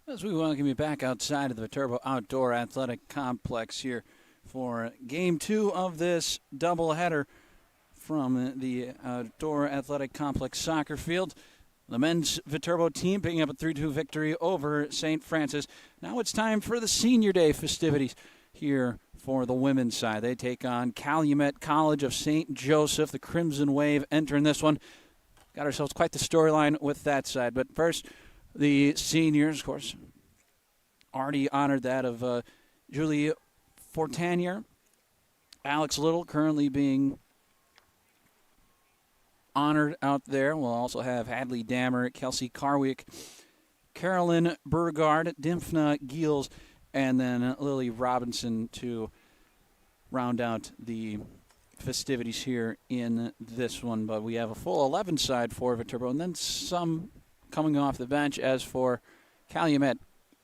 As we welcome you back outside of the Viterbo Outdoor Athletic Complex here for Game 2 of this doubleheader from the Outdoor Athletic Complex soccer field. The men's Viterbo team picking up a 3-2 victory over St. Francis. Now it's time for the Senior Day festivities here for the women's side. They take on Calumet College of St. Joseph. The Crimson Wave entering this one. Got ourselves quite the storyline with that side. But first, the seniors, of course, already honored that of Julie Fortanier. Alex Little currently being honored out there. We'll also have Hadley Dammer, Kelsey Carwick, Carolyn Burgard, Dimphna Giels, and then Lily Robinson to round out the festivities here in this one. But we have a full 11 side for Viterbo, and then some coming off the bench. As for Calumet,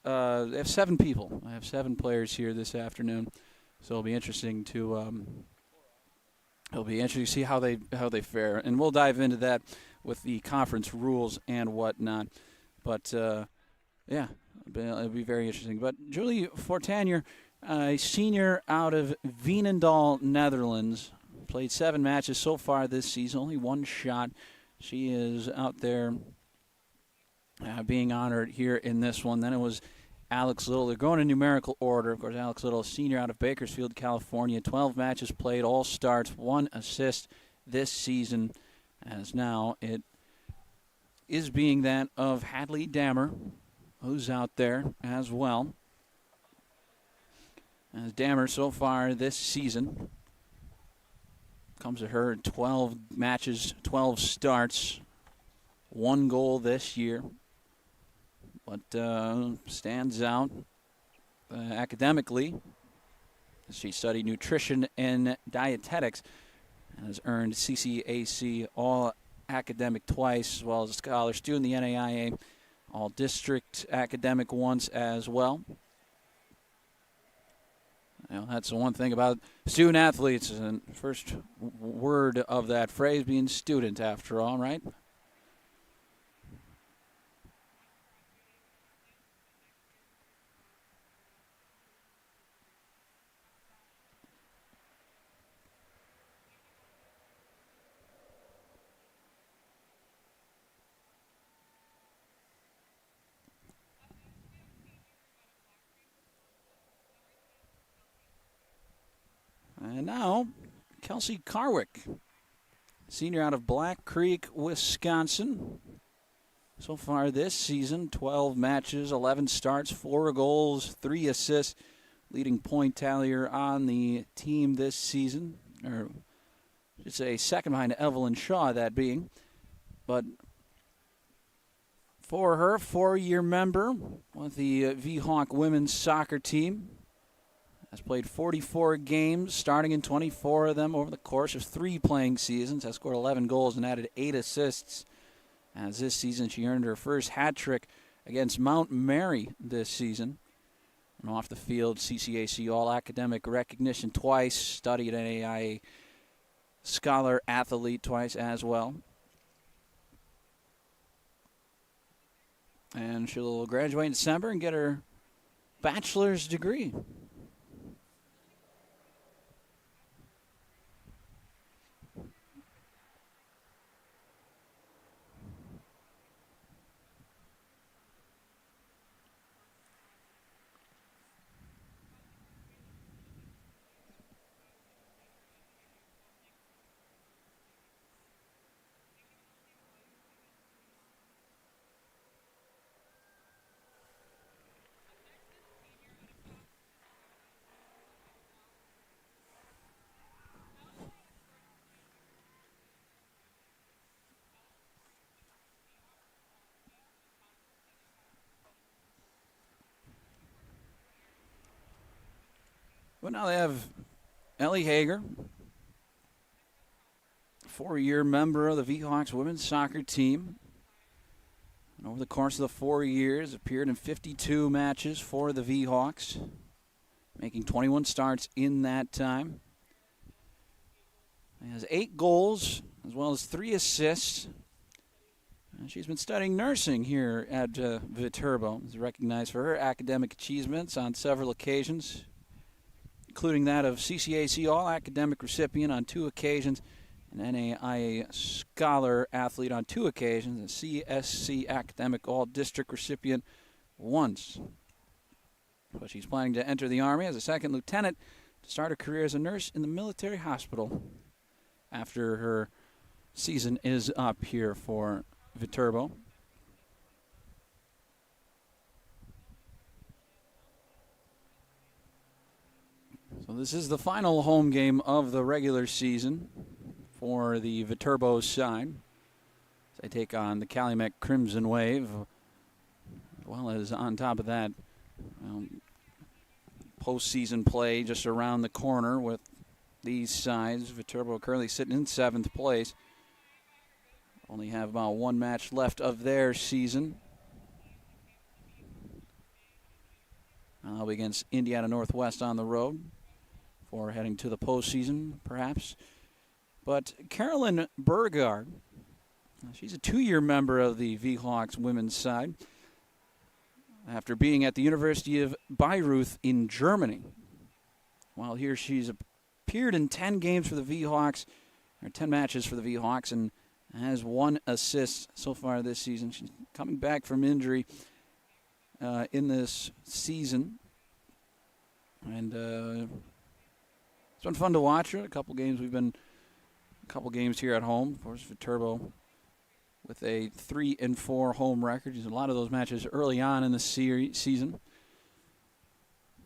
they have 7 people. I have 7 players here this afternoon, so it'll be interesting to see how they fare, and we'll dive into that with the conference rules and whatnot. But yeah, it'll be very interesting. But Julie Fortanier, a senior out of Veenendaal, Netherlands, played 7 matches so far this season, only 1 shot. She is out there being honored here in this one. Then it was Alex Little. They're going in numerical order. Of course, Alex Little, senior out of Bakersfield, California. 12 matches played, all starts, 1 assist this season. As now it is being that of Hadley Dammer, who's out there as well. As Dammer so far this season comes to her 12 matches, 12 starts, 1 goal this year. But stands out academically. She studied nutrition and dietetics and has earned CCAC All-Academic twice, as well as a scholar student, the NAIA All-District Academic once as well. Now, that's the one thing about student athletes, and first word of that phrase being student, after all, right? And now, Kelsey Carwick, senior out of Black Creek, Wisconsin. So far this season, 12 matches, 11 starts, 4 goals, 3 assists, leading point tallier on the team this season. Or I should say second behind Evelyn Shaw, that being. But for her, 4-year member with the V-Hawk women's soccer team. Has played 44 games, starting in 24 of them over the course of 3 playing seasons. Has scored 11 goals and added 8 assists. As this season, she earned her first hat trick against Mount Mary this season. And off the field, CCAC All-Academic recognition twice. Studied NAIA Scholar Athlete twice as well. And she'll graduate in December and get her bachelor's degree. But now they have Ellie Hager, 4-year member of the V-Hawks women's soccer team. And over the course of the 4 years, appeared in 52 matches for the V-Hawks, making 21 starts in that time. He has 8 goals, as well as 3 assists. She's been studying nursing here at Viterbo. She's recognized for her academic achievements on several occasions, including that of CCAC All-Academic recipient on 2 occasions, an NAIA Scholar athlete on 2 occasions, and CSC Academic All-District recipient once. But she's planning to enter the Army as a 2nd lieutenant to start her career as a nurse in the military hospital after her season is up here for Viterbo. So this is the final home game of the regular season for the Viterbo side. They take on the Calumet Crimson Wave, as well as on top of that, postseason play just around the corner with these sides. Viterbo currently sitting in 7th place. Only have about 1 match left of their season. I'll be against Indiana Northwest on the road for heading to the postseason, perhaps. But Carolyn Burgard, she's a 2-year member of the V-Hawks women's side after being at the University of Bayreuth in Germany. While here, she's appeared in 10 games for the V-Hawks, or 10 matches for the V-Hawks, and has 1 assist so far this season. She's coming back from injury in this season. And it's been fun to watch her. A couple games here at home. Of course, Viterbo with a 3-4 home record. A lot of those matches early on in the season.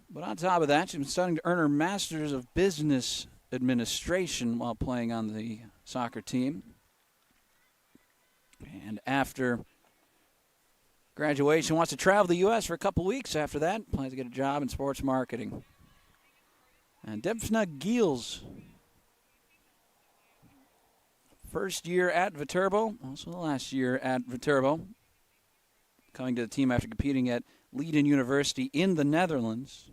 But on top of that, she's been starting to earn her Master's of Business Administration while playing on the soccer team. And after graduation, wants to travel the U.S. for a couple weeks after that. Plans to get a job in sports marketing. And Debsna Giels, first year at Viterbo, also the last year at Viterbo. Coming to the team after competing at Leiden University in the Netherlands.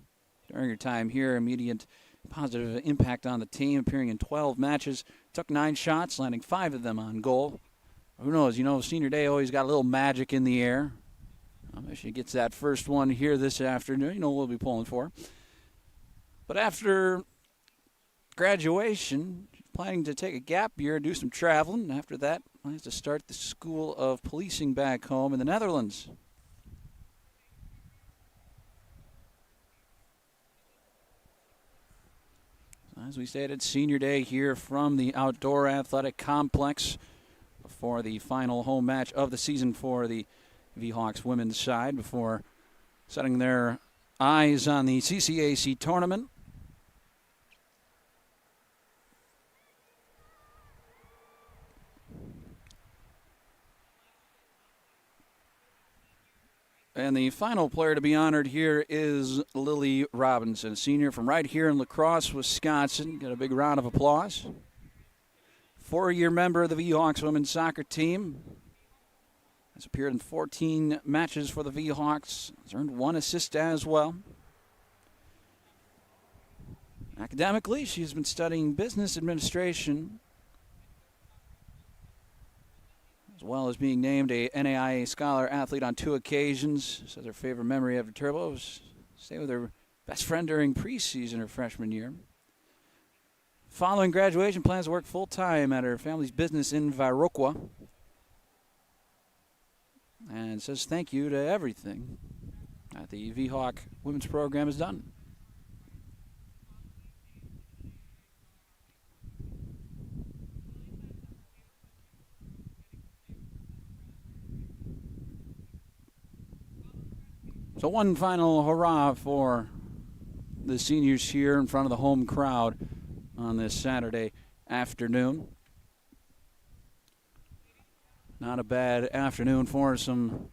During her time here, immediate positive impact on the team, appearing in 12 matches. Took 9 shots, landing 5 of them on goal. Who knows? Senior day always got a little magic in the air. If she gets that first one here this afternoon, we'll be pulling for. But after graduation, she's planning to take a gap year, do some traveling. After that, plans to start the School of Policing back home in the Netherlands. As we stated, senior day here from the Outdoor Athletic Complex before the final home match of the season for the V-Hawks women's side, before setting their eyes on the CCAC tournament. And the final player to be honored here is Lily Robinson, a senior from right here in La Crosse, Wisconsin. Get a big round of applause. 4-year member of the V-Hawks women's soccer team. Has appeared in 14 matches for the V-Hawks. Has earned 1 assist as well. Academically, she's been studying business administration, as well as being named a NAIA Scholar athlete on 2 occasions. Says her favorite memory of Viterbo was staying with her best friend during preseason her freshman year. Following graduation, plans to work full-time at her family's business in Viroqua. And says thank you to everything that the V-Hawk women's program has done. So one final hurrah for the seniors here in front of the home crowd on this Saturday afternoon. Not a bad afternoon for some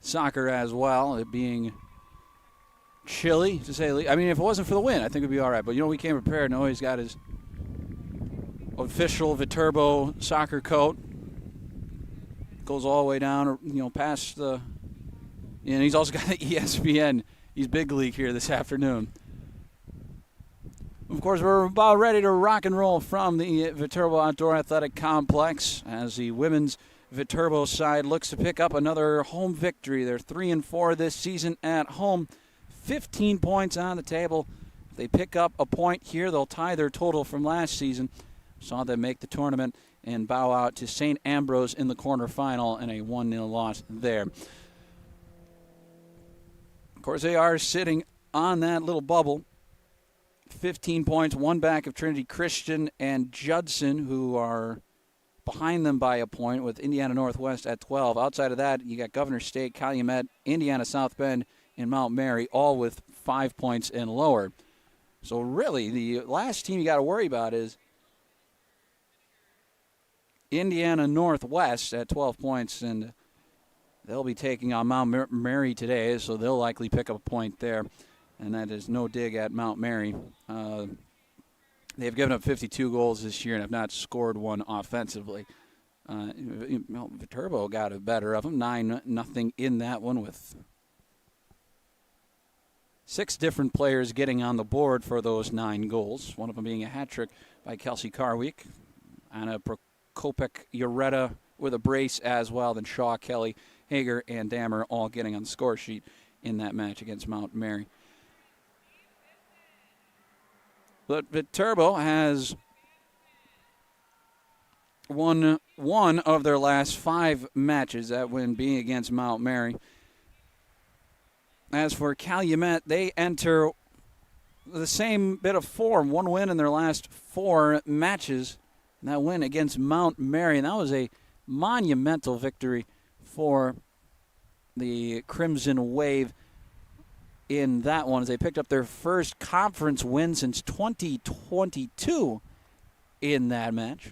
soccer as well, it being chilly, to say the least. I mean, if it wasn't for the wind, I think it would be all right. But, we came prepared. Noah, he's got his official Viterbo soccer coat. Goes all the way down, past the... And he's also got the ESPN. He's big league here this afternoon. Of course, we're about ready to rock and roll from the Viterbo Outdoor Athletic Complex as the women's Viterbo side looks to pick up another home victory. They're 3-4 this season at home. 15 points on the table. If they pick up a point here, they'll tie their total from last season. Saw them make the tournament and bow out to St. Ambrose in the quarterfinal in a 1-0 loss there. Of course, they are sitting on that little bubble. 15 points, one back of Trinity Christian and Judson, who are behind them by a point, with Indiana Northwest at 12. Outside of that, you got Governor State, Calumet, Indiana South Bend, and Mount Mary, all with 5 points and lower. So really, the last team you got to worry about is Indiana Northwest at 12 points, and they'll be taking on Mount Mary today, so they'll likely pick up a point there, and that is no dig at Mount Mary. They've given up 52 goals this year and have not scored one offensively. Viterbo got a better of them, 9-0 in that one, with 6 different players getting on the board for those 9 goals, one of them being a hat trick by Kelsey Carweek. Anna Prokopek-Ureta with a brace as well, then Shaw, Kelly, Hager, and Dammer all getting on the score sheet in that match against Mount Mary. But Viterbo has won one of their last 5 matches, that win being against Mount Mary. As for Calumet, they enter the same bit of form, 1 win in their last 4 matches. And that win against Mount Mary, and that was a monumental victory for the Crimson Wave in that one, as they picked up their first conference win since 2022 in that match.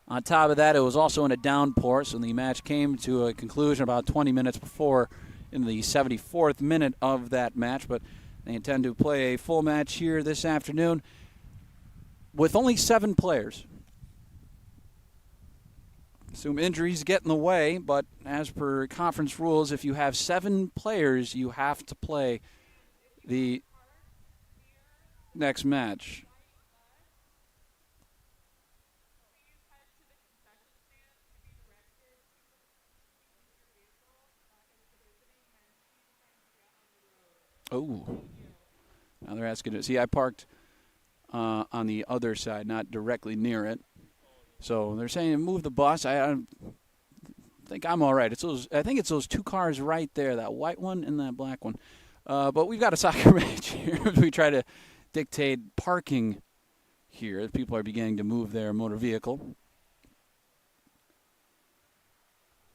On top of that, it was also in a downpour, so the match came to a conclusion about 20 minutes before, in the 74th minute of that match. But they intend to play a full match here this afternoon with only 7 players. Assume injuries get in the way, but as per conference rules, if you have 7 players, you have to play the next match. Oh, now they're asking to see. I parked on the other side, not directly near it. So they're saying move the bus. I think I'm all right. I think it's those 2 cars right there, that white one and that black one. But we've got a soccer match here. We try to dictate parking here. People are beginning to move their motor vehicle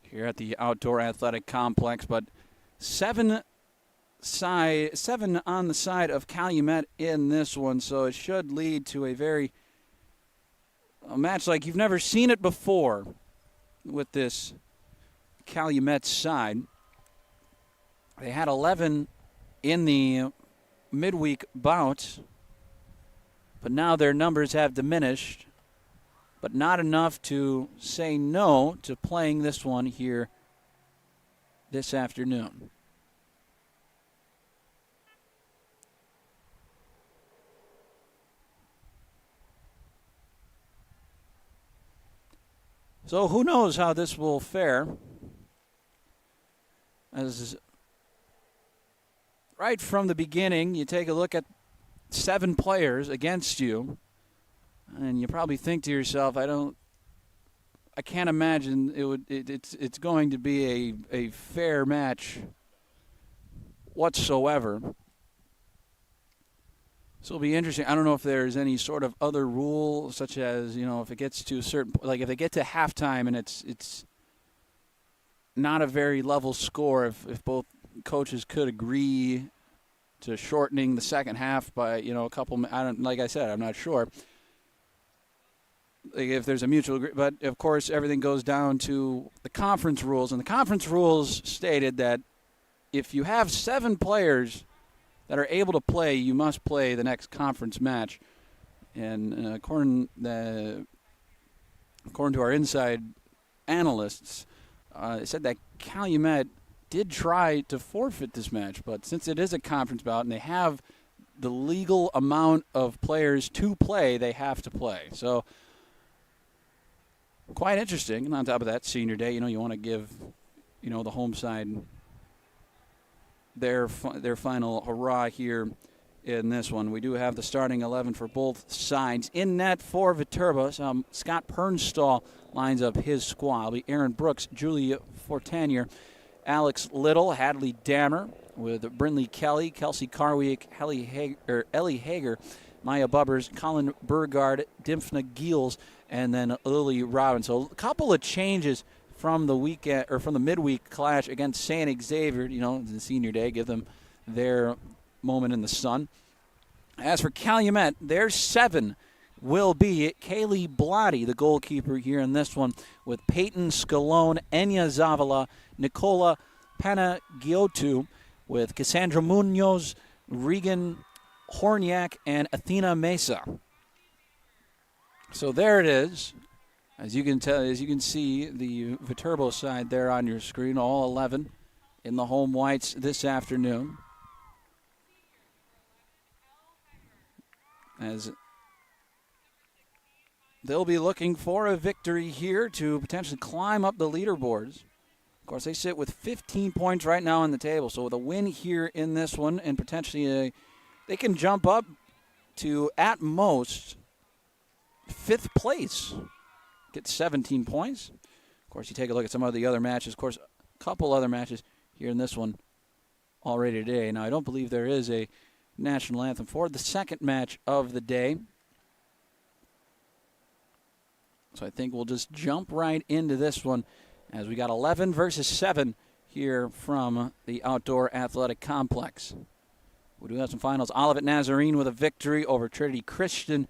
here at the outdoor athletic complex. But 7 on the side of Calumet in this one, so it should lead to a match like you've never seen it before with this Calumet side. They had 11 in the midweek bout, but now their numbers have diminished, but not enough to say no to playing this one here this afternoon. So who knows how this will fare, as right from the beginning you take a look at 7 players against you, and you probably think to yourself, I can't imagine it's going to be a fair match whatsoever. So it'll be interesting. I don't know if there's any sort of other rule, such as, if it gets to a certain, like if they get to halftime and it's not a very level score, if both coaches could agree to shortening the second half by, a couple, like I said, I'm not sure. Like if there's a mutual agreement, but of course everything goes down to the conference rules, and the conference rules stated that if you have 7 players that are able to play, you must play the next conference match. And according to our inside analysts, it said that Calumet did try to forfeit this match, but since it is a conference bout and they have the legal amount of players to play, they have to play. So quite interesting. And on top of that, senior day, you want to give, the home side their final hurrah here in this one. We do have the starting 11 for both sides. In net for Viterbo, Scott Pernstall lines up his squad. It'll be Aaron Brooks, Julie Fortanier, Alex Little, Hadley Dammer, with Brinley Kelly, Kelsey Carwick, Ellie Hager, Maya Bubbers, Colin Burgard, Dimphna Giels, and then Lily Robbins. So a couple of changes from the weekend or from the midweek clash against St. Xavier. The senior day, give them their moment in the sun. As for Calumet, their 7 will be Kaylee Blotti, the goalkeeper here in this one, with Peyton Scalone, Enya Zavala, Nicola Panagiotou, with Cassandra Munoz, Regan Horniak, and Athena Mesa. So there it is. As you can see, the Viterbo side there on your screen, all 11 in the home whites this afternoon. As they'll be looking for a victory here to potentially climb up the leaderboards. Of course, they sit with 15 points right now on the table. So with a win here in this one and potentially they can jump up to, at most, 5th place. Get 17 points. Of course, you take a look at some of the other matches. Of course, a couple other matches here in this one already today. Now, I don't believe there is a national anthem for the second match of the day. So I think we'll just jump right into this one as we got 11 versus 7 here from the Outdoor Athletic Complex. We do have some finals. Olivet Nazarene with a victory over Trinity Christian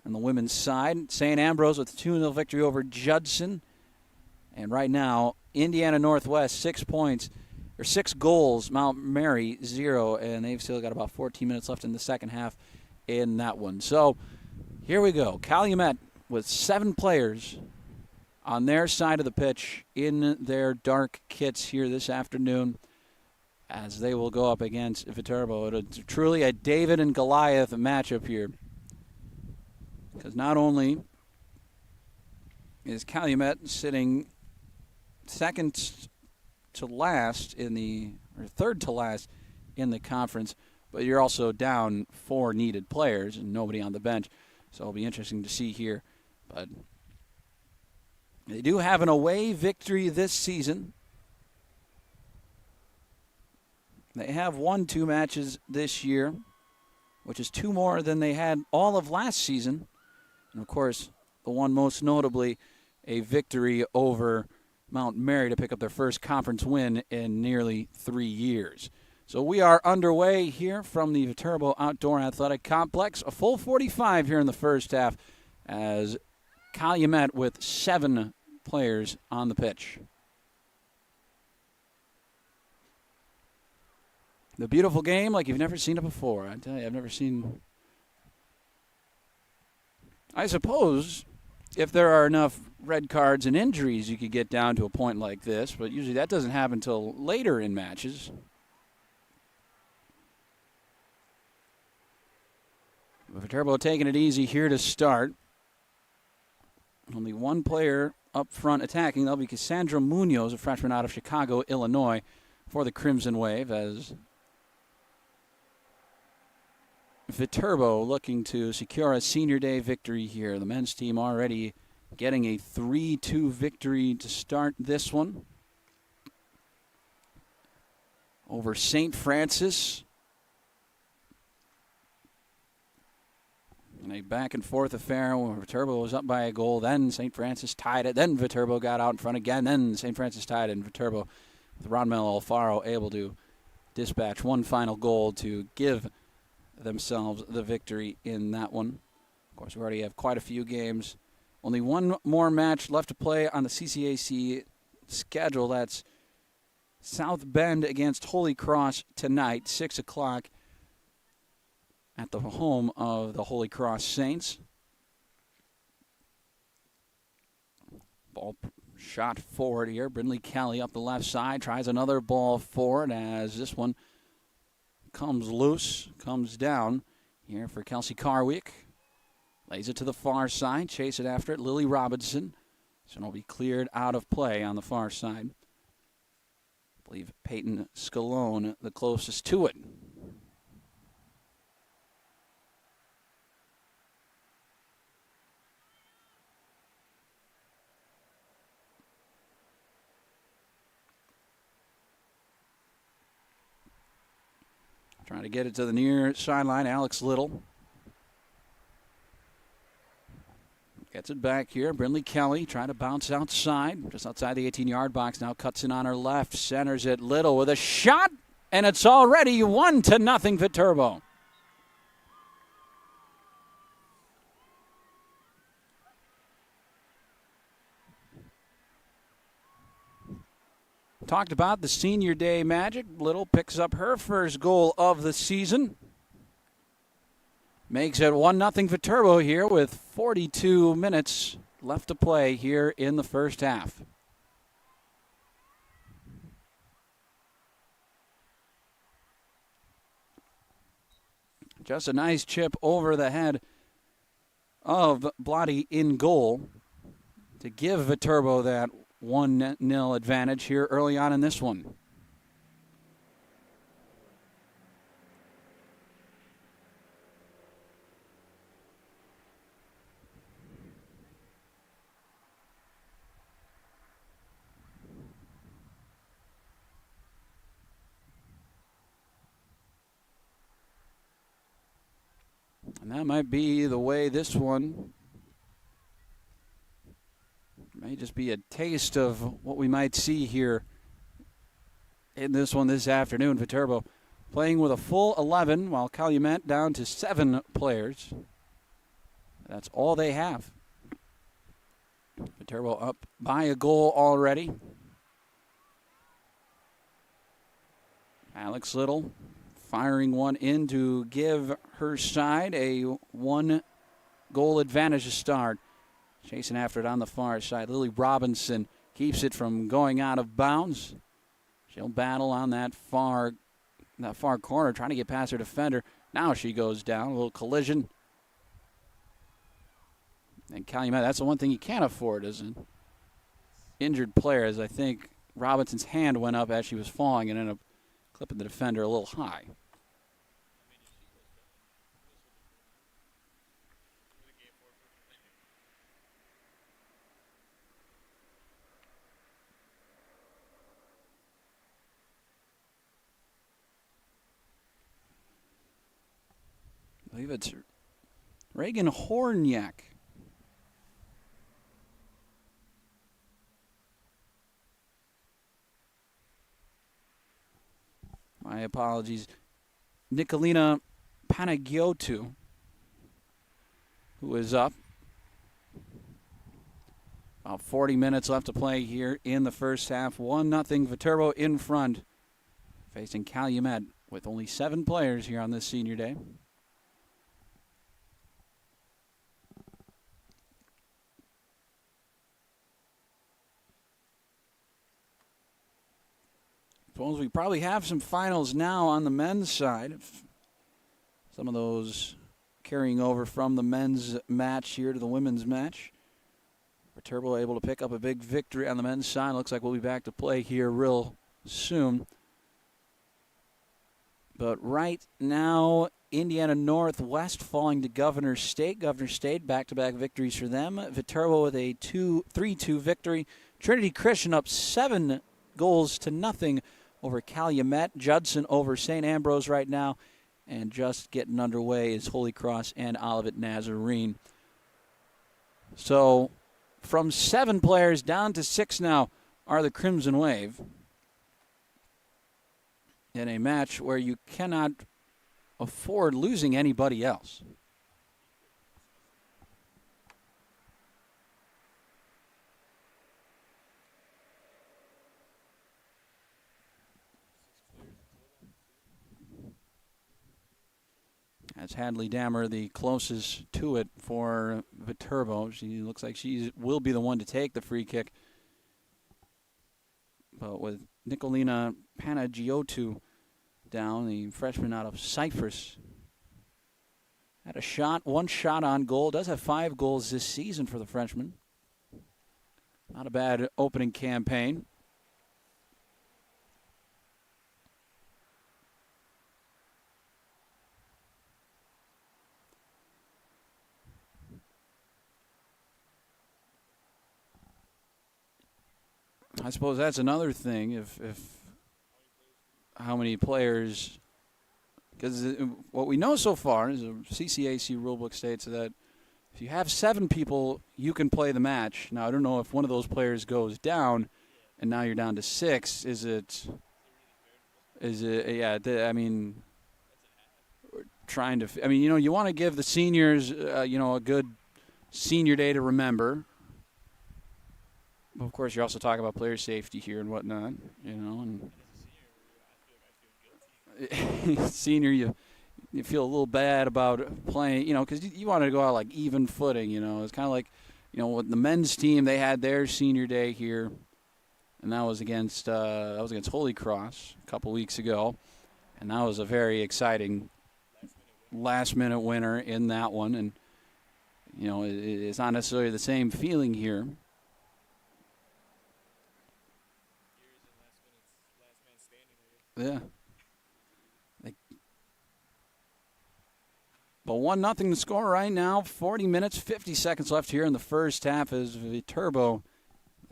on the women's side. St. Ambrose with a 2-0 victory over Judson. And right now, Indiana Northwest, 6 goals, Mount Mary, 0, and they've still got about 14 minutes left in the second half in that one. So here we go. Calumet with 7 players on their side of the pitch in their dark kits here this afternoon as they will go up against Viterbo. It's truly a David and Goliath matchup here. Because not only is Calumet sitting third to last in the conference, but you're also down 4 needed players and nobody on the bench. So it'll be interesting to see here. But they do have an away victory this season. They have won 2 matches this year, which is 2 more than they had all of last season. And, of course, the one most notably, a victory over Mount Mary to pick up their first conference win in nearly 3 years. So we are underway here from the Viterbo Outdoor Athletic Complex. A full 45 here in the first half as Calumet with 7 players on the pitch. The beautiful game like you've never seen it before. I tell you, I've never seen... I suppose if there are enough red cards and injuries, you could get down to a point like this, but usually that doesn't happen until later in matches. Viterbo taking it easy here to start. Only 1 player up front attacking. That'll be Cassandra Munoz, a freshman out of Chicago, Illinois, for the Crimson Wave, as Viterbo looking to secure a senior day victory here. The men's team already getting a 3-2 victory to start this one over St. Francis. In a back-and-forth affair where Viterbo was up by a goal, then St. Francis tied it, then Viterbo got out in front again, then St. Francis tied it, and Viterbo, with Ronmel Alfaro, able to dispatch one final goal to give themselves the victory in that one. Of course, we already have quite a few games. Only 1 more match left to play on the CCAC schedule. That's South Bend against Holy Cross tonight, 6 o'clock. At the home of the Holy Cross Saints. Ball shot forward here. Brindley Kelly up the left side. Tries another ball forward as this one comes loose. Comes down here for Kelsey Carwick. Lays it to the far side. Chase it after it. Lily Robinson. So it'll be cleared out of play on the far side. I believe Peyton Scalone the closest to it. Trying to get it to the near sideline, Alex Little. Gets it back here. Brindley Kelly trying to bounce outside, just outside the 18-yard box. Now cuts in on her left, centers it. Little with a shot, and it's already 1-0 Viterbo. Talked about the senior day magic. Little picks up her first goal of the season. Makes it 1-0 Viterbo here with 42 minutes left to play here in the first half. Just a nice chip over the head of Blotti in goal to give Viterbo that 1-0 advantage here early on in this one. And that might be the way this one may just be a taste of what we might see here in this one this afternoon. Viterbo playing with a full 11 while Calumet down to 7 players. That's all they have. Viterbo up by a goal already. Alex Little firing one in to give her side a 1-goal advantage to start. Chasing after it on the far side. Lily Robinson keeps it from going out of bounds. She'll battle on that far corner, trying to get past her defender. Now she goes down. A little collision. And Calumet, that's the one thing you can't afford as an injured player, as I think Robinson's hand went up as she was falling and ended up clipping the defender a little high. I believe it's Reagan Horniak. My apologies. Nicolina Panagiotou, who is up. About 40 minutes left to play here in the first half. 1-0 Viterbo in front, facing Calumet with only 7 players here on this senior day. Suppose we probably have some finals now on the men's side. Some of those carrying over from the men's match here to the women's match. Viterbo able to pick up a big victory on the men's side. Looks like we'll be back to play here real soon. But right now, Indiana Northwest falling to Governor State. Governor State, back-to-back victories for them. Viterbo with a 3-2 victory. Trinity Christian up 7 goals to nothing over Calumet. Judson over St. Ambrose right now. And just getting underway is Holy Cross and Olivet Nazarene. So from 7 players down to 6 now are the Crimson Wave. In a match where you cannot afford losing anybody else. That's Hadley Dammer, the closest to it for Viterbo. She looks like she will be the one to take the free kick. But with Nicolina Panagiotou down, the freshman out of Cyprus, had a 1 shot on goal. Does have 5 goals this season for the freshman. Not a bad opening campaign. I suppose that's another thing. If how many players, because what we know so far is the CCAC rulebook states that if you have 7 people, you can play the match. Now I don't know if one of those players goes down, and now you're down to 6. Is it? Yeah. I mean, trying to. I mean, you want to give the seniors, a good senior day to remember. Of course, you're also talking about player safety here and whatnot, and senior, you feel a little bad about playing, because you want to go out like even footing, It's kind of like, with the men's team, they had their senior day here, and that was against Holy Cross a couple weeks ago, and that was a very exciting last-minute winner in that one, and it's not necessarily the same feeling here. Yeah. But 1-0 the score right now. 40 minutes, 50 seconds left here in the first half as Viterbo,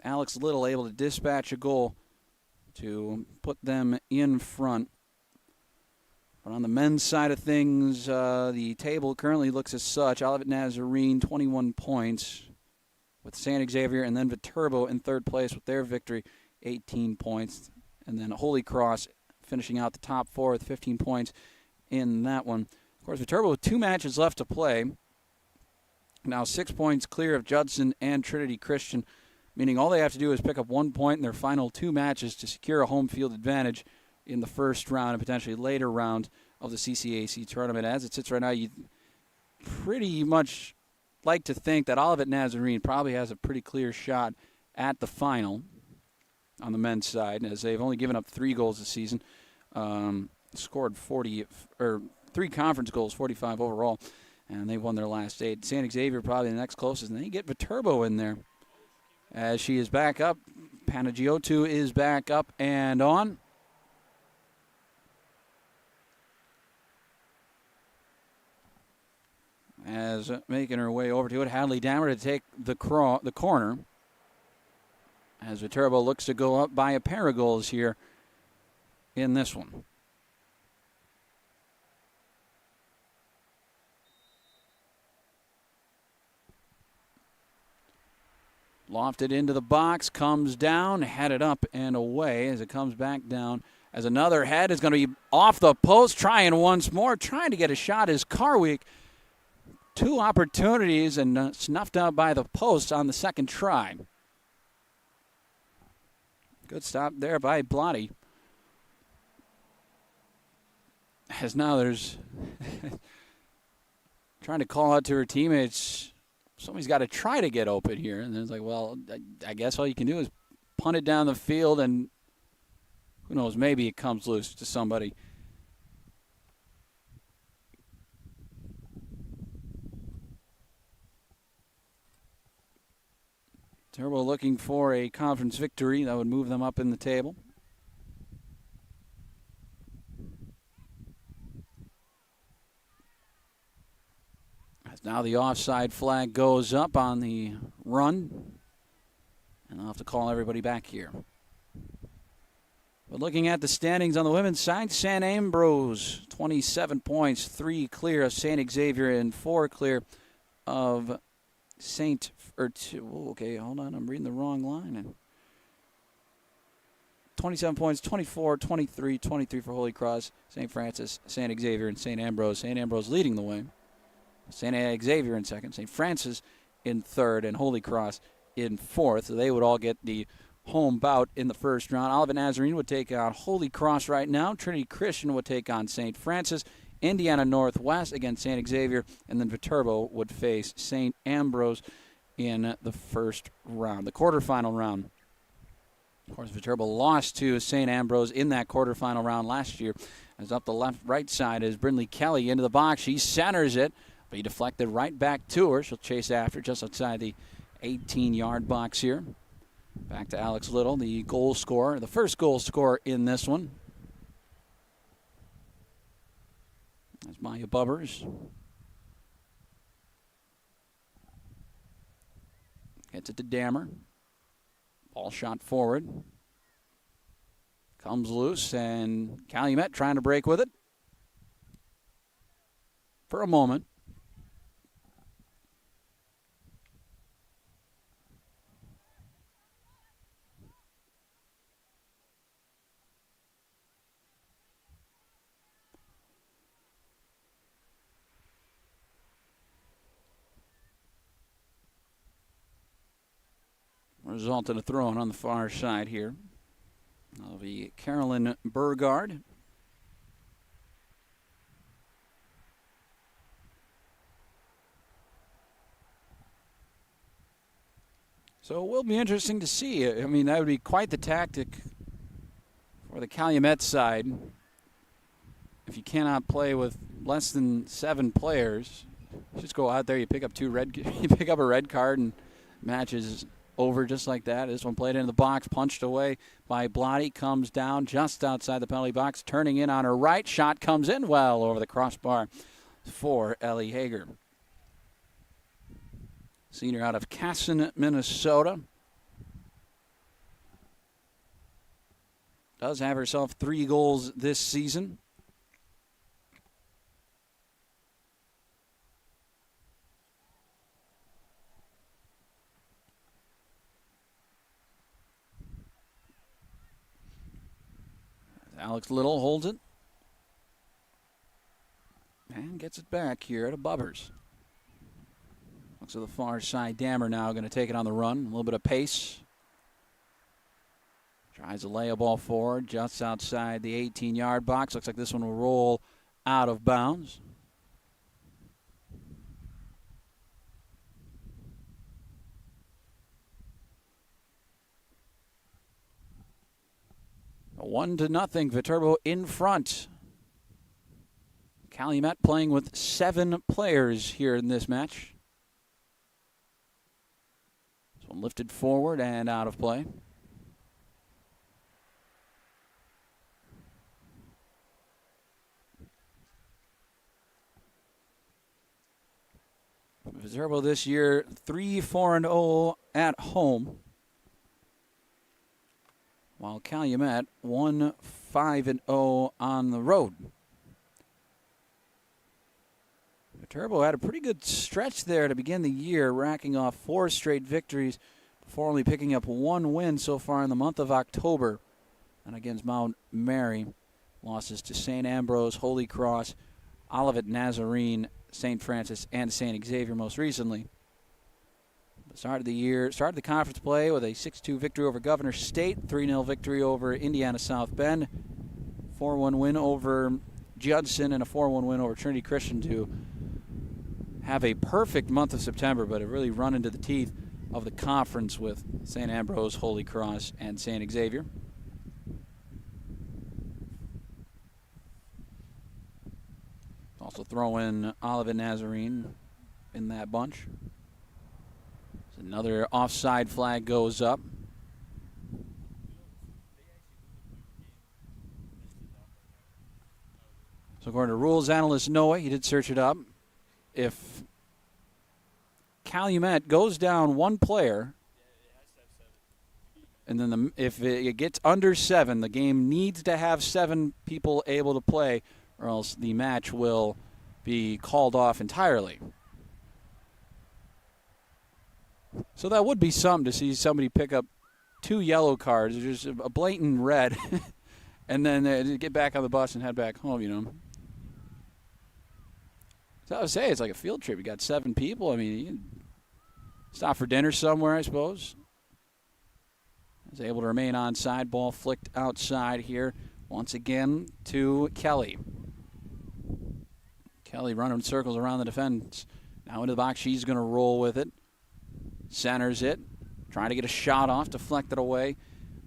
Alex Little able to dispatch a goal to put them in front. But on the men's side of things, the table currently looks as such. Olivet Nazarene, 21 points with St. Xavier, and then Viterbo in third place with their victory, 18 points. And then Holy Cross finishing out the top 4 with 15 points in that one. Of course, Viterbo with 2 matches left to play. Now 6 points clear of Judson and Trinity Christian, meaning all they have to do is pick up 1 point in their final 2 matches to secure a home field advantage in the first round and potentially later round of the CCAC tournament. As it sits right now, you pretty much like to think that Olivet Nazarene probably has a pretty clear shot at the final on the men's side, as they've only given up 3 goals this season, scored 3 conference goals, 45 overall, and they've won their last 8. St. Xavier probably the next closest, and then you get Viterbo in there as she is back up. Panagiotou is back up and on. As making her way over to it, Hadley Dammer to take the corner. As Viterbo looks to go up by a pair of goals here in this one. Lofted into the box, comes down, headed up and away as it comes back down. As another head is going to be off the post, trying once more, trying to get a shot is Carwick. 2 opportunities and snuffed out by the post on the second try. Good stop there by Blotti. As now there's trying to call out to her teammates, somebody's got to try to get open here. And then it's like, well, I guess all you can do is punt it down the field, and who knows, maybe it comes loose to somebody. Turbo looking for a conference victory that would move them up in the table. As now the offside flag goes up on the run. And I'll have to call everybody back here. But looking at the standings on the women's side, St. Ambrose, 27 points, 3 clear of St. Xavier and 4 clear of St. Okay, hold on. I'm reading the wrong line. 27 points, 24, 23, 23 for Holy Cross, St. Francis, St. Xavier, and St. Ambrose. St. Ambrose leading the way. St. Xavier in second, St. Francis in third, and Holy Cross in fourth. So they would all get the home bout in the first round. Olivet Nazarene would take on Holy Cross right now. Trinity Christian would take on St. Francis. Indiana Northwest against St. Xavier, and then Viterbo would face St. Ambrose in the first round, the quarterfinal round. Of course, Viterbo lost to St. Ambrose in that quarterfinal round last year. As up the right side is Brindley Kelly into the box. She centers it, but he deflected right back to her. She'll chase after just outside the 18-yard box here. Back to Alex Little, the goal scorer, the first goal scorer in this one. That's Maya Bubbers. Gets it to Dammer. Ball shot forward. Comes loose, and Calumet trying to break with it. For a moment. Result in a throw-in on the far side here. That'll be Carolyn Burgard. So it will be interesting to see. I mean, that would be quite the tactic for the Calumet side. If you cannot play with less than 7 players, just go out there, you pick up you pick up a red card, and match is over just like that. This one played into the box, punched away by Blotty, comes down just outside the penalty box, turning in on her right. Shot comes in well over the crossbar for Ellie Hager. Senior out of Casson, Minnesota. Does have herself 3 goals this season. Alex Little holds it. And gets it back here to Bubbers. Looks to the far side. Dammer now going to take it on the run. A little bit of pace. Tries to lay a ball forward just outside the 18-yard box. Looks like this one will roll out of bounds. A 1-0 Viterbo in front. Calumet playing with 7 players here in this match. This one lifted forward and out of play. Viterbo this year 3-4-0 at home, while Calumet 1-5-0 on the road. Viterbo had a pretty good stretch there to begin the year, racking off 4 straight victories before only picking up 1 win so far in the month of October. And against Mount Mary, losses to St. Ambrose, Holy Cross, Olivet Nazarene, St. Francis, and St. Xavier most recently. Started the conference play with a 6-2 victory over Governor State, 3-0 victory over Indiana South Bend, 4-1 win over Judson, and a 4-1 win over Trinity Christian to have a perfect month of September, but it really run into the teeth of the conference with St. Ambrose, Holy Cross, and St. Xavier. Also throw in Olivet Nazarene in that bunch. Another offside flag goes up. So according to rules analyst Noah, he did search it up. If Calumet goes down 1 player, and then if it gets under 7, the game needs to have 7 people able to play, or else the match will be called off entirely. So that would be something to see somebody pick up 2 yellow cards, just a blatant red, and then get back on the bus and head back home, you know. So I would say it's like a field trip. You got 7 people. I mean, you can stop for dinner somewhere, I suppose. Is able to remain onside. Ball flicked outside here once again to Kelly. Kelly running circles around the defense. Now into the box. She's going to roll with it. Centers it. Trying to get a shot off. Deflected away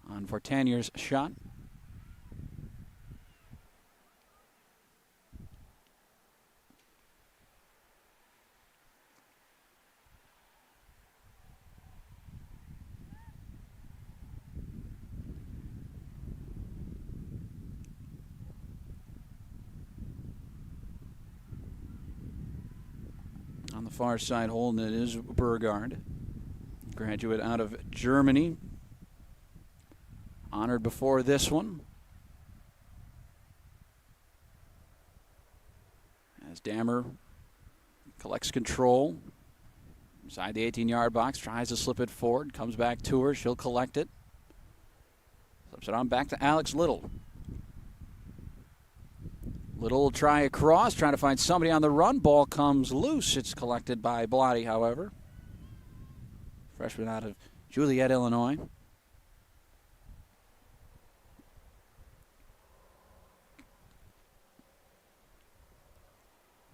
on Fortanier's shot. the far side holding it is Burgard, graduate out of Germany. Honored before this one. As Dammer collects control inside the 18-yard box, tries to slip it forward, comes back to her, she'll collect it. Flips it on back to Alex Little. Little will try across, trying to find somebody on the run. Ball comes loose. It's collected by Blotti, however. Freshman out of Joliet, Illinois.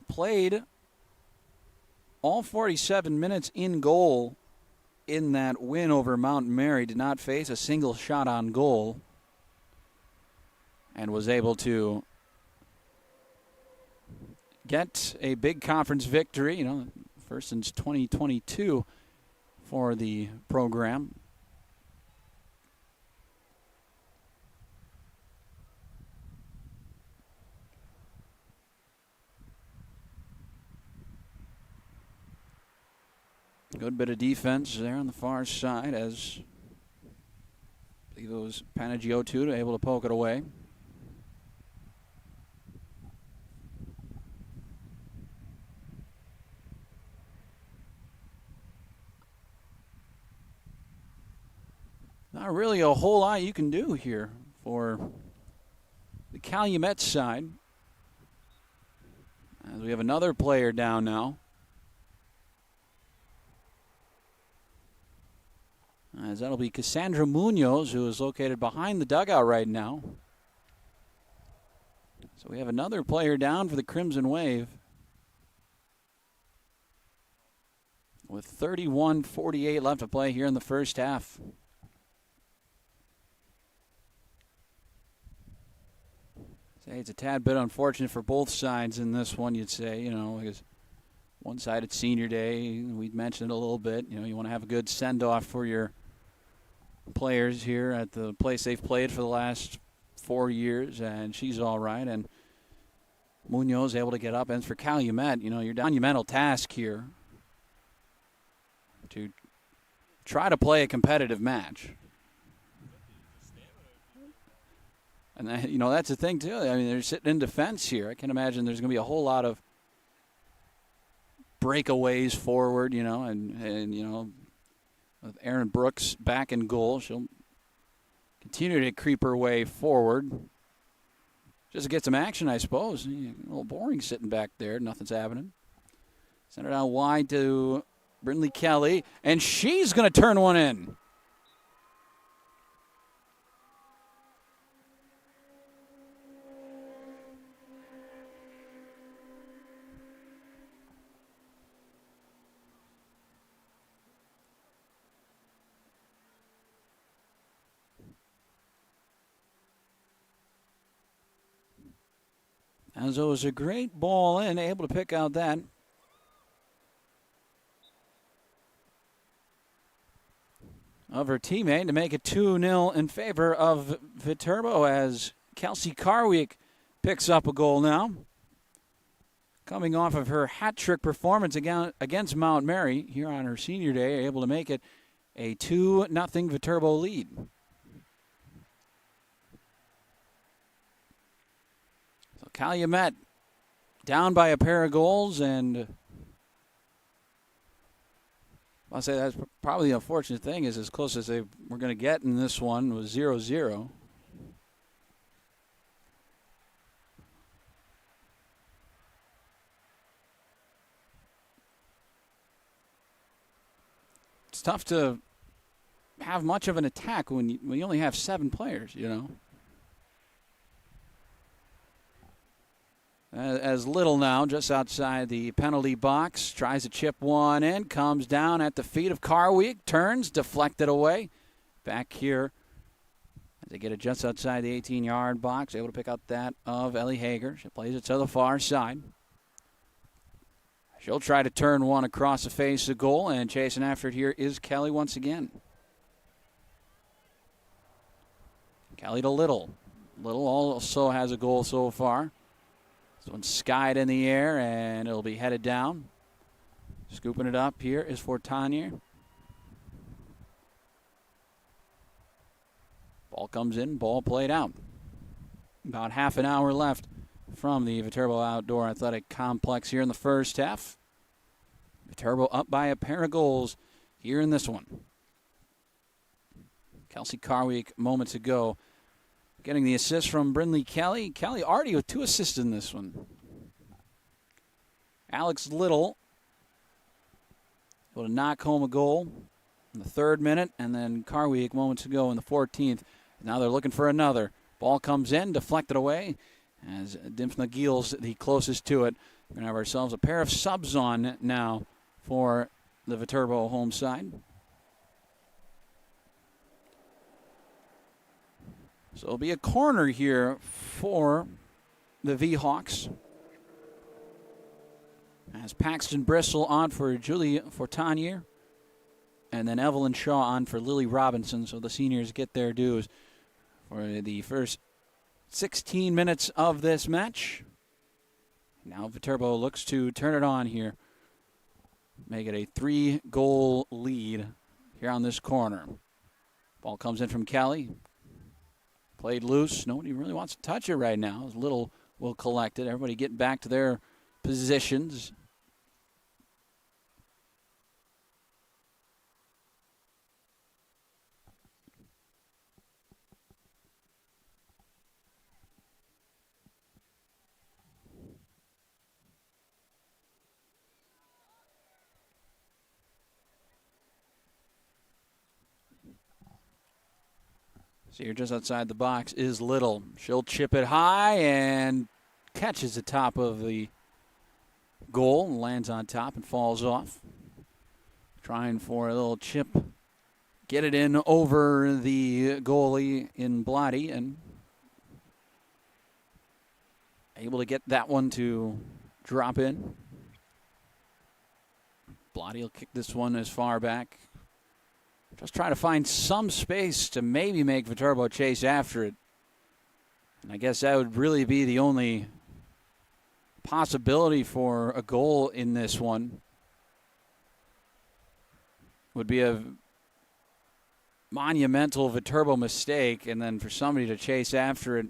Played all 47 minutes in goal in that win over Mount Mary. Did not face a single shot on goal. And was able to get a big conference victory, first since 2022 for the program. Good bit of defense there on the far side as I believe it was Panagiotou able to poke it away. Not really a whole lot you can do here for the Calumet side. As we have another player down now. As that'll be Cassandra Munoz, who is located behind the dugout right now. So we have another player down for the Crimson Wave. With 31:48 left to play here in the first half. Say it's a tad bit unfortunate for both sides in this one, you'd say, because one side it's senior day. We'd mentioned it a little bit. You want to have a good send-off for your players here at the place they've played for the last 4 years, and she's all right. And Munoz able to get up. And for Calumet, your monumental task here to try to play a competitive match. And, that's the thing, too. I mean, they're sitting in defense here. I can imagine there's going to be a whole lot of breakaways forward, and with Aaron Brooks back in goal, she'll continue to creep her way forward. Just to get some action, I suppose. A little boring sitting back there. Nothing's happening. Send it out wide to Brindley Kelly, and she's going to turn one in. As it was a great ball in, able to pick out that. Of her teammate to make it 2-0 in favor of Viterbo as Kelsey Carwick picks up a goal now. Coming off of her hat-trick performance against Mount Mary here on her senior day, able to make it a 2-0 Viterbo lead. Calumet down by a pair of goals, and I'll say that's probably the unfortunate thing is as close as they were going to get in this one was 0-0. It's tough to have much of an attack when you only have 7 players, As Little now, just outside the penalty box, tries to chip one in, comes down at the feet of Carwick, turns, deflected away. Back here, as they get it just outside the 18-yard box, able to pick up that of Ellie Hager. She plays it to the far side. She'll try to turn one across the face of goal, and chasing after it here is Kelly once again. Kelly to Little. Little also has a goal so far. This one's skied in the air, and it'll be headed down. Scooping it up here is Fortanier. Ball comes in, ball played out. About half an hour left from the Viterbo Outdoor Athletic Complex here in the first half. Viterbo up by a pair of goals here in this one. Kelsey Carweek moments ago getting the assist from Brindley Kelly. Kelly already with 2 assists in this one. Alex Little able to knock home a goal in the 3rd minute, and then Carweek moments ago in the 14th. Now they're looking for another. Ball comes in, deflected away, as Dimps McGeel's the closest to it. We're going to have ourselves a pair of subs on now for the Viterbo home side. So it'll be a corner here for the V-Hawks. As Paxton Bristol on for Julie Fortanier. And then Evelyn Shaw on for Lily Robinson. So the seniors get their dues for the first 16 minutes of this match. Now Viterbo looks to turn it on here. Make it a 3-goal lead here on this corner. Ball comes in from Kelly. Played loose. Nobody really wants to touch it right now. Little will collect it. Everybody getting back to their positions. So here just outside the box is Little. She'll chip it high and catches the top of the goal and lands on top and falls off. Trying for a little chip. Get it in over the goalie in Blotty and able to get that one to drop in. Blotty will kick this one as far back. Just trying to find some space to maybe make Viterbo chase after it. And I guess that would really be the only possibility for a goal in this one. Would be a monumental Viterbo mistake, and then for somebody to chase after it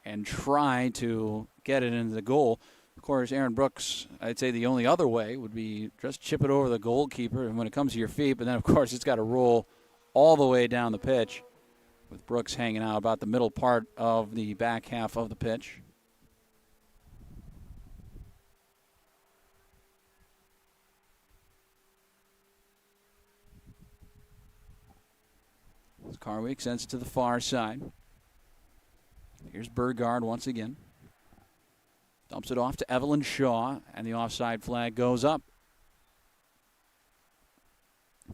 and try to get it into the goal. Of course, Aaron Brooks, I'd say the only other way would be just chip it over the goalkeeper and when it comes to your feet. But then, of course, it's got to roll all the way down the pitch with Brooks hanging out about the middle part of the back half of the pitch. Carwick sends it to the far side. Here's Burgard once again. Dumps it off to Evelyn Shaw, and the offside flag goes up.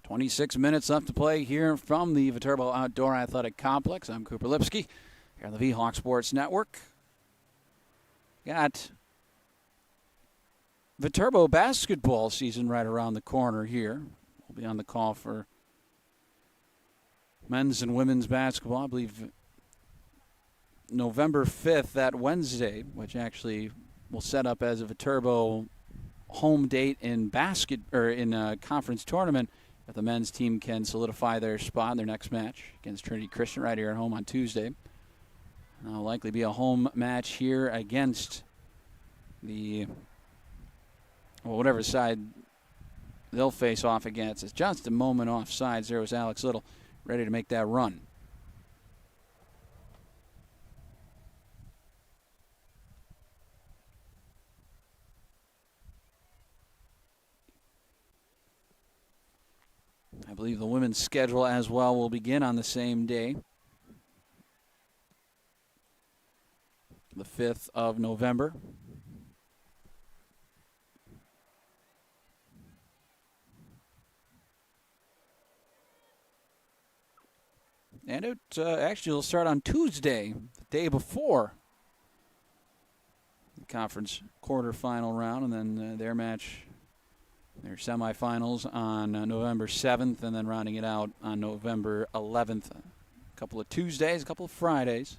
26 minutes left to play here from the Viterbo Outdoor Athletic Complex. I'm Cooper Lipsky here on the V-Hawk Sports Network. Got Viterbo basketball season right around the corner here. We'll be on the call for men's and women's basketball. I believe November 5th, that Wednesday, which actually will set up as a Viterbo home date in a conference tournament if the men's team can solidify their spot in their next match against Trinity Christian right here at home on Tuesday. It'll likely be a home match here against whatever side they'll face off against. It's just a moment off sides. There was Alex Little ready to make that run. I believe the women's schedule as well will begin on the same day, the 5th of November. And it actually will start on Tuesday, the day before the conference quarterfinal round, and then their semifinals on November 7th, and then rounding it out on November 11th. A couple of Tuesdays, a couple of Fridays.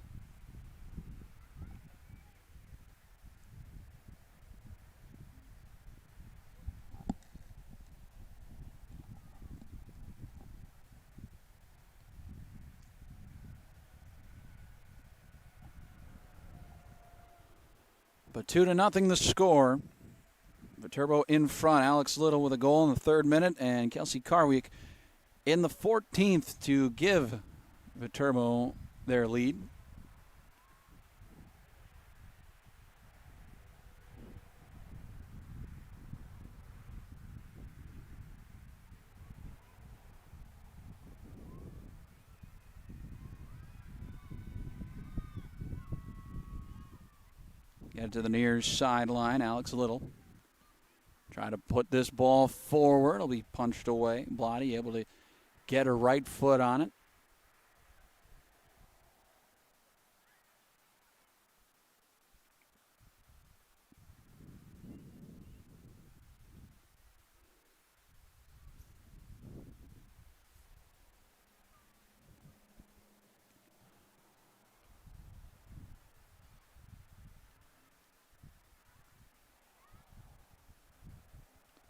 But 2-0 the score. Viterbo in front. Alex Little with a goal in the 3rd minute, and Kelsey Carwick in the 14th to give Viterbo their lead. Get it to the near sideline. Alex Little try to put this ball forward. It'll be punched away. Blotty able to get her right foot on it.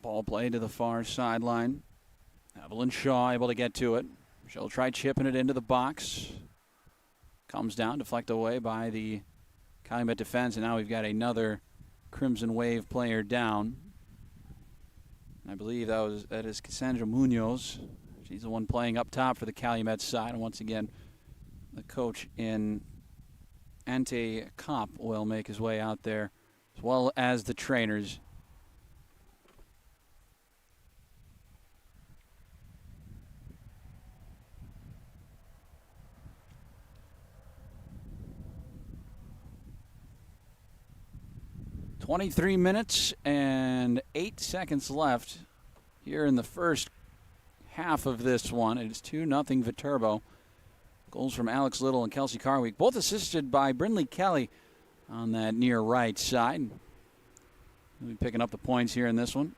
Ball played to the far sideline. Evelyn Shaw able to get to it. She'll try chipping it into the box. Comes down, deflected away by the Calumet defense, and now we've got another Crimson Wave player down. I believe that is Cassandra Munoz. She's the one playing up top for the Calumet side, and once again, the coach in Ante Kopp will make his way out there, as well as the trainers. .23 minutes and 8 seconds left here in the first half of this one. It is 2-0 Viterbo. Goals from Alex Little and Kelsey Carwick, both assisted by Brindley Kelly on that near right side. We'll be picking up the points here in this one.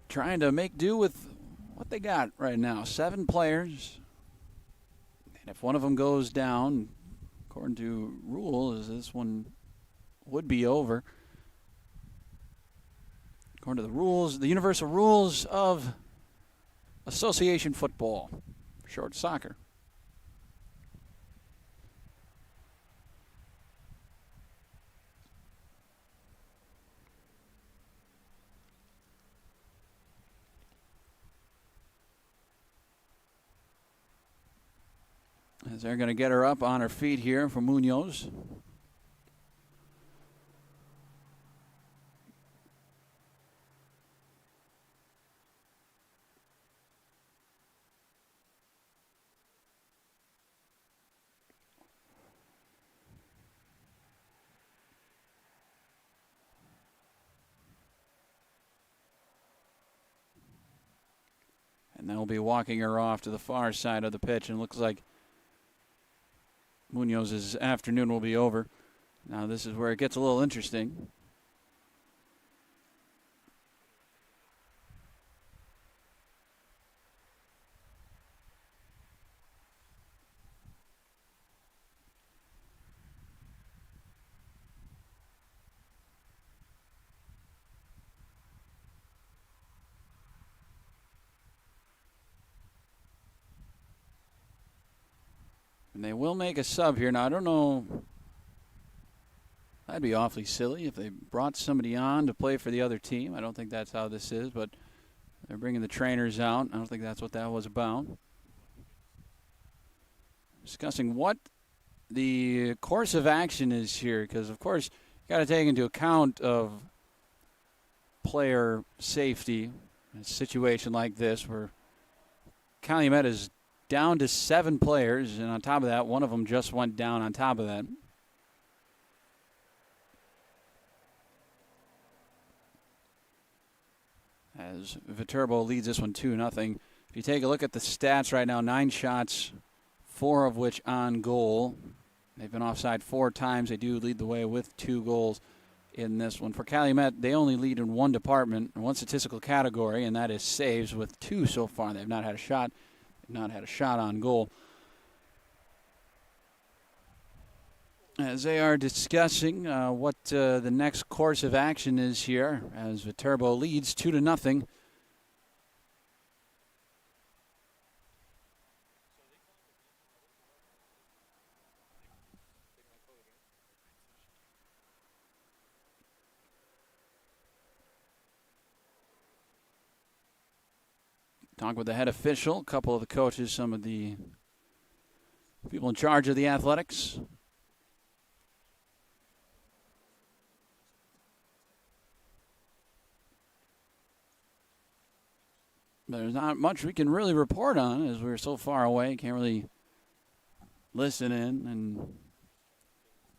Trying to make do with what they got right now. 7 players. And if one of them goes down, according to rules, this one would be over. According to the rules, the universal rules of association football, short soccer. As they're going to get her up on her feet here for Munoz. And they'll be walking her off to the far side of the pitch, and it looks like Munoz's afternoon will be over. Now this is where it gets a little interesting. And they will make a sub here. Now, I don't know. That'd be awfully silly if they brought somebody on to play for the other team. I don't think that's how this is, but they're bringing the trainers out. I don't think that's what that was about. Discussing what the course of action is here, because, of course, you got to take into account of player safety in a situation like this where Calumet is down to 7 players, and on top of that, one of them just went down on top of that. As Viterbo leads this one 2-0. If you take a look at the stats right now, 9 shots, 4 of which on goal. They've been offside 4 times. They do lead the way with 2 goals in this one. For Calumet, they only lead in one department, one statistical category, and that is saves with 2 so far. They've not had a shot not had a shot on goal. As they are discussing what the next course of action is here, as Viterbo leads 2-0. Talk with the head official, a couple of the coaches, some of the people in charge of the athletics. There's not much we can really report on as we're so far away. Can't really listen in and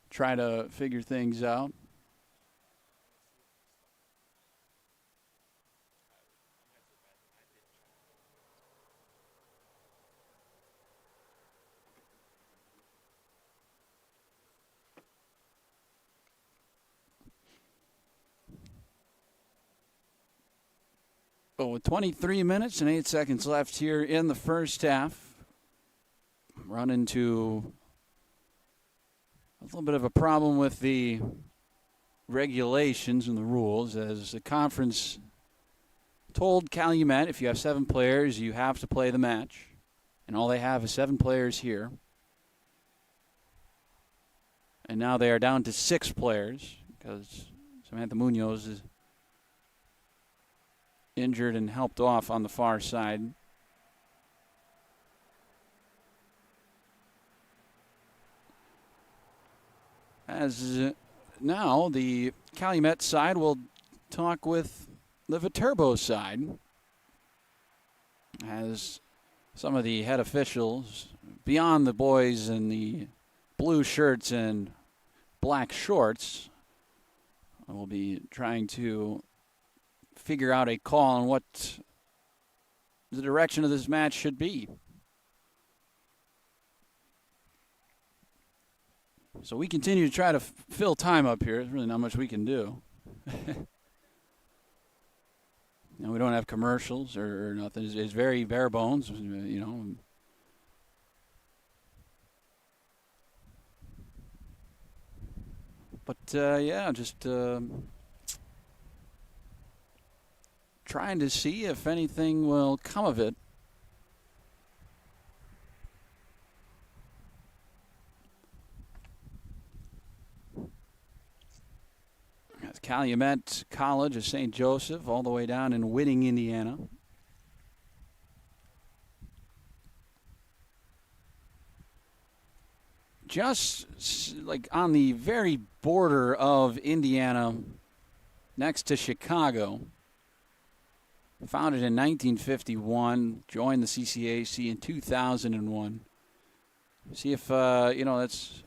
try to figure things out. But with 23 minutes and 8 seconds left here in the first half, run into a little bit of a problem with the regulations and the rules, as the conference told Calumet if you have 7 players, you have to play the match. And all they have is 7 players here. And now they are down to 6 players because Samantha Munoz is injured and helped off on the far side. As now the Calumet side will talk with the Viterbo side, as some of the head officials, beyond the boys in the blue shirts and black shorts, will be trying to figure out a call on what the direction of this match should be. So we continue to try to fill time up here. There's really not much we can do. We don't have commercials or nothing. It's very bare bones, you know. But, just trying to see if anything will come of it. That's Calumet College of St. Joseph, all the way down in Whitting, Indiana. Just like on the very border of Indiana, next to Chicago. Founded in 1951, joined the CCAC in 2001. See if, that's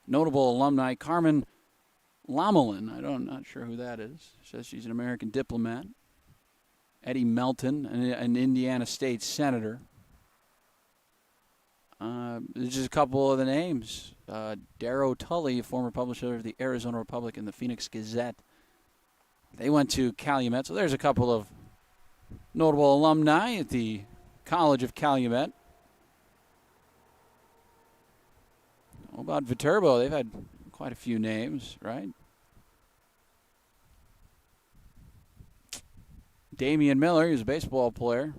notable alumni. Carmen Lamelin, I'm not sure who that is. Says she's an American diplomat. Eddie Melton, an Indiana State Senator. There's just a couple of the names. Darrow Tully, former publisher of the Arizona Republic and the Phoenix Gazette. They went to Calumet, so there's a couple of notable alumni at the College of Calumet. What about Viterbo? They've had quite a few names, right? Damian Miller, he's a baseball player.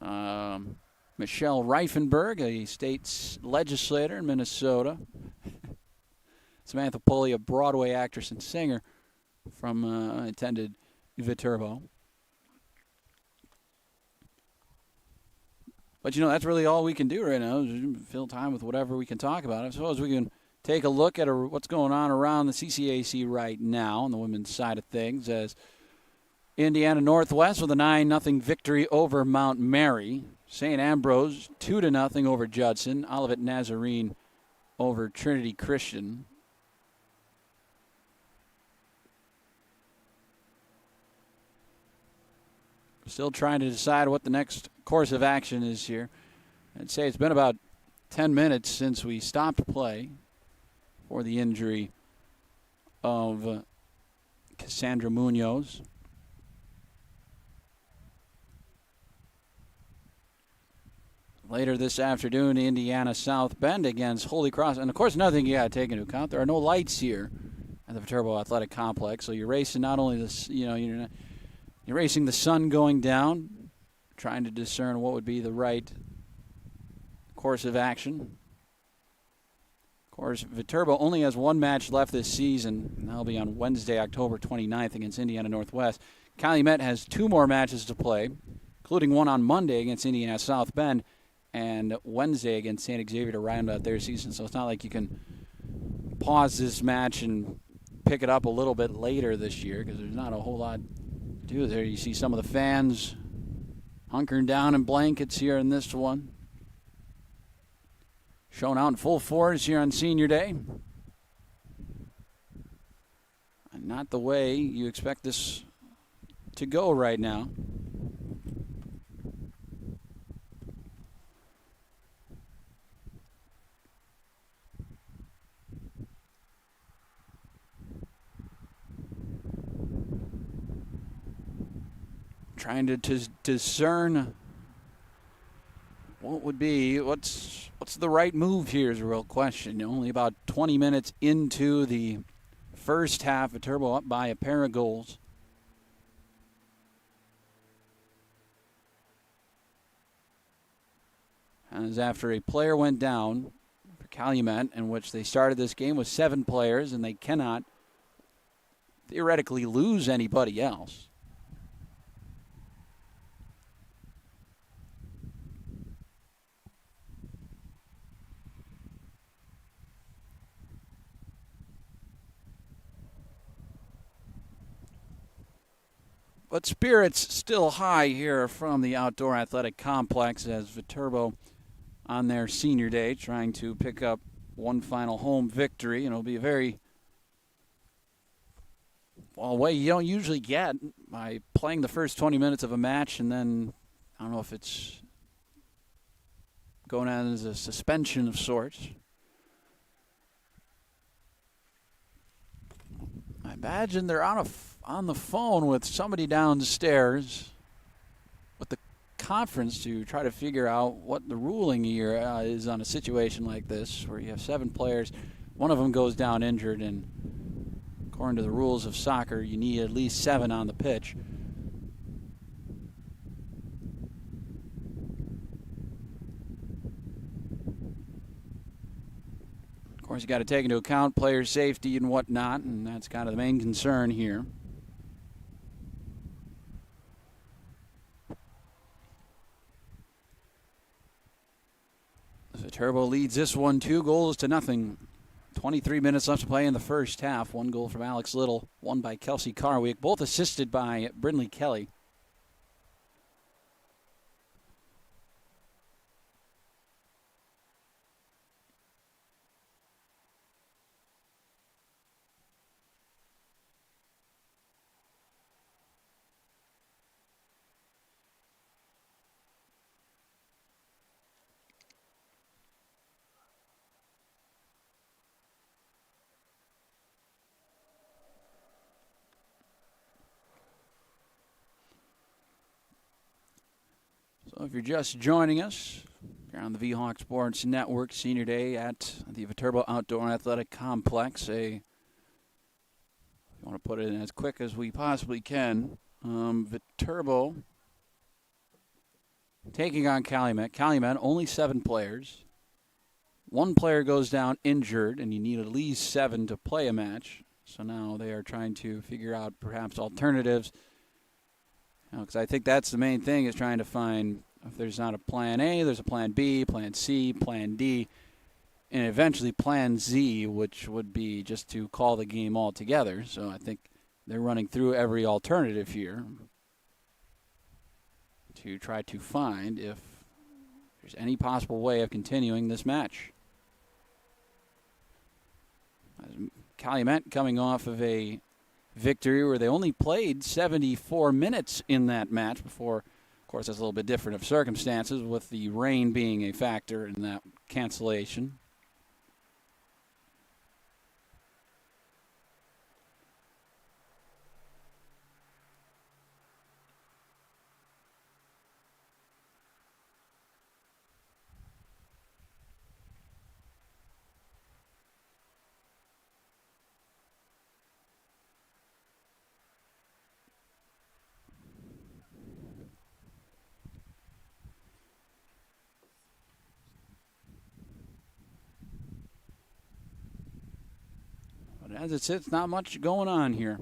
Michelle Reifenberg, a state legislator in Minnesota. Samantha Pulley, a Broadway actress and singer attended Viterbo. But, that's really all we can do right now is fill time with whatever we can talk about. I suppose we can take a look at what's going on around the CCAC right now on the women's side of things, as Indiana Northwest with a 9-0 victory over Mount Mary. St. Ambrose 2-0 over Judson. Olivet Nazarene over Trinity Christian. Still trying to decide what the next course of action is here. I'd say it's been about 10 minutes since we stopped play for the injury of Cassandra Munoz. Later this afternoon, Indiana South Bend against Holy Cross. And, of course, another thing you got to take into account, there are no lights here at the Viterbo Athletic Complex. So you're racing not only this, you're racing the sun going down, trying to discern what would be the right course of action. Of course, Viterbo only has one match left this season, and that'll be on Wednesday, October 29th against Indiana Northwest. Calumet has 2 more matches to play, including one on Monday against Indiana South Bend, and Wednesday against St. Xavier to round out their season. So it's not like you can pause this match and pick it up a little bit later this year because there's not a whole lot to do there. You see some of the fans hunkering down in blankets here in this one. Shown out in full force here on Senior Day. And not the way you expect this to go right now. Trying to discern what would be, what's the right move here is a real question. Only about 20 minutes into the first half, Viterbo up by a pair of goals. As after a player went down for Calumet, in which they started this game with 7 players, and they cannot theoretically lose anybody else. But spirits still high here from the outdoor athletic complex as Viterbo on their senior day trying to pick up one final home victory. And it'll be a very, way you don't usually get by playing the first 20 minutes of a match and then, I don't know if it's going on as a suspension of sorts. I imagine they're on the phone with somebody downstairs with the conference to try to figure out what the ruling here is on a situation like this where you have 7 players. One of them goes down injured, and according to the rules of soccer, you need at least 7 on the pitch. Of course, you got to take into account player safety and whatnot, and that's kind of the main concern here. Viterbo leads this one 2-0. 23 minutes left to play in the first half. 1 goal from Alex Little, 1 by Kelsey Carwick, both assisted by Brindley Kelly. So if you're just joining us, you're on the V-Hawk Sports Network Senior Day at the Viterbo Outdoor Athletic Complex. You want to put it in as quick as we possibly can. Viterbo taking on Calumet. Calumet, only 7 players. 1 player goes down injured, and you need at least 7 to play a match. So now they are trying to figure out perhaps alternatives. Because I think that's the main thing, is trying to find, if there's not a plan A, there's a plan B, plan C, plan D, and eventually plan Z, which would be just to call the game altogether. So I think they're running through every alternative here to try to find if there's any possible way of continuing this match. Calumet coming off of a victory where they only played 74 minutes in that match before. Of course, that's a little bit different of circumstances with the rain being a factor in that cancellation. As it sits, not much going on here.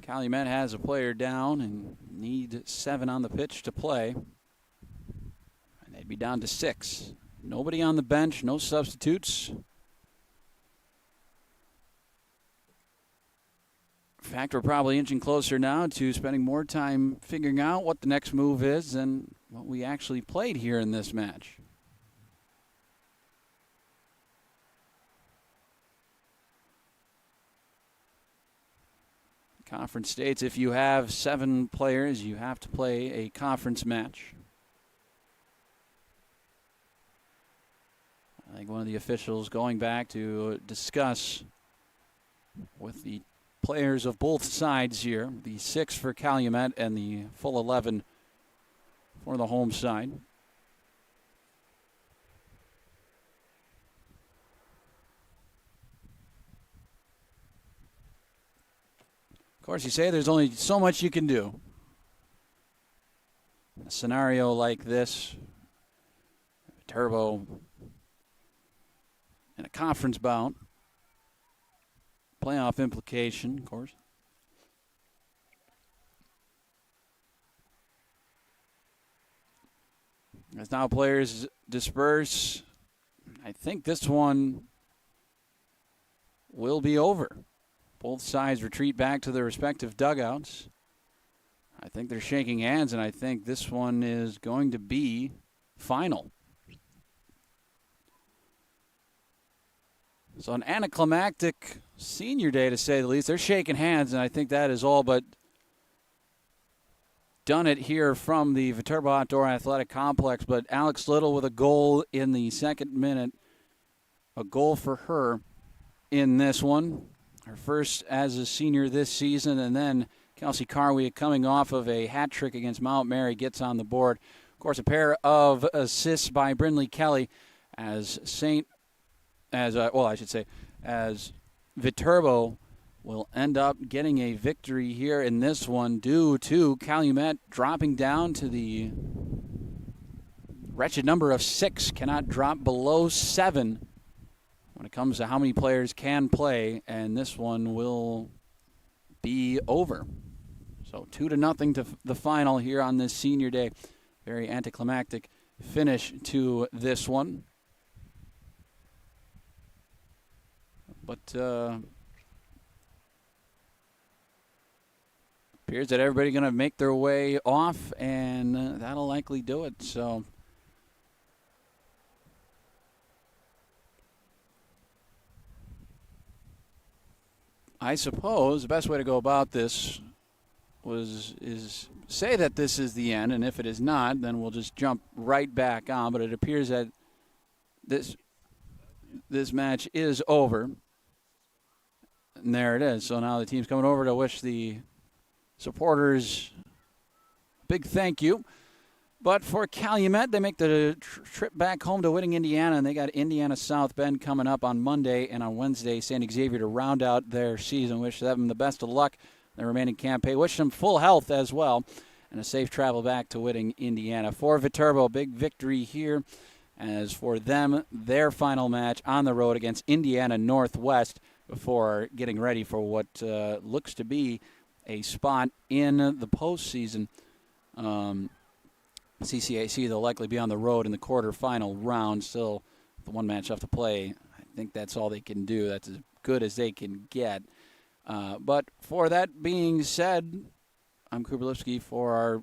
Calumet has a player down and need 7 on the pitch to play. And they'd be down to 6. Nobody on the bench, no substitutes. In fact, we're probably inching closer now to spending more time figuring out what the next move is than what we actually played here in this match. Conference states if you have 7 players, you have to play a conference match. I think one of the officials going back to discuss with the players of both sides here, the 6 for Calumet and the full 11 for the home side. Of course, you say there's only so much you can do. A scenario like this, Turbo in a conference bout, playoff implication, of course. As now players disperse, I think this one will be over. Both sides retreat back to their respective dugouts. I think they're shaking hands, and I think this one is going to be final. So an anticlimactic senior day, to say the least. They're shaking hands, and I think that is all but done it here from the Viterbo Outdoor Athletic Complex. But Alex Little with a goal in the second minute. A goal for her in this one. Her first as a senior this season. And then Kelsey Carwee coming off of a hat trick against Mount Mary gets on the board. Of course, a pair of assists by Brindley Kelly as Viterbo will end up getting a victory here in this one due to Calumet dropping down to the wretched number of 6, cannot drop below 7 when it comes to how many players can play, and this one will be over. So 2-0 to the final here on this senior day. Very anticlimactic finish to this one. But appears that everybody's going to make their way off, and that'll likely do it. So I suppose the best way to go about this is say that this is the end, and if it is not, then we'll just jump right back on. But it appears that this match is over. And there it is. So now the team's coming over to wish the supporters a big thank you. But for Calumet, they make the trip back home to Whitting, Indiana, and they got Indiana South Bend coming up on Monday, and on Wednesday, St. Xavier to round out their season. Wish them the best of luck in the remaining campaign. Wish them full health as well, and a safe travel back to Whitting, Indiana. For Viterbo, big victory here. As for them, their final match on the road against Indiana Northwest before getting ready for what looks to be a spot in the postseason. CCAC, they'll likely be on the road in the quarterfinal round. Still, the one match left to play. I think that's all they can do. That's as good as they can get. But for that being said, I'm Cooper Lipsky for our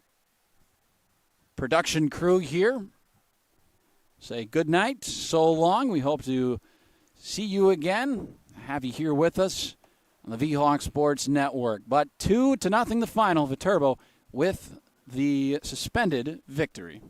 production crew here. Say good night, so long. We hope to see you again, have you here with us on the V-Hawk Sports Network. But 2-0 the final, Viterbo with the suspended victory.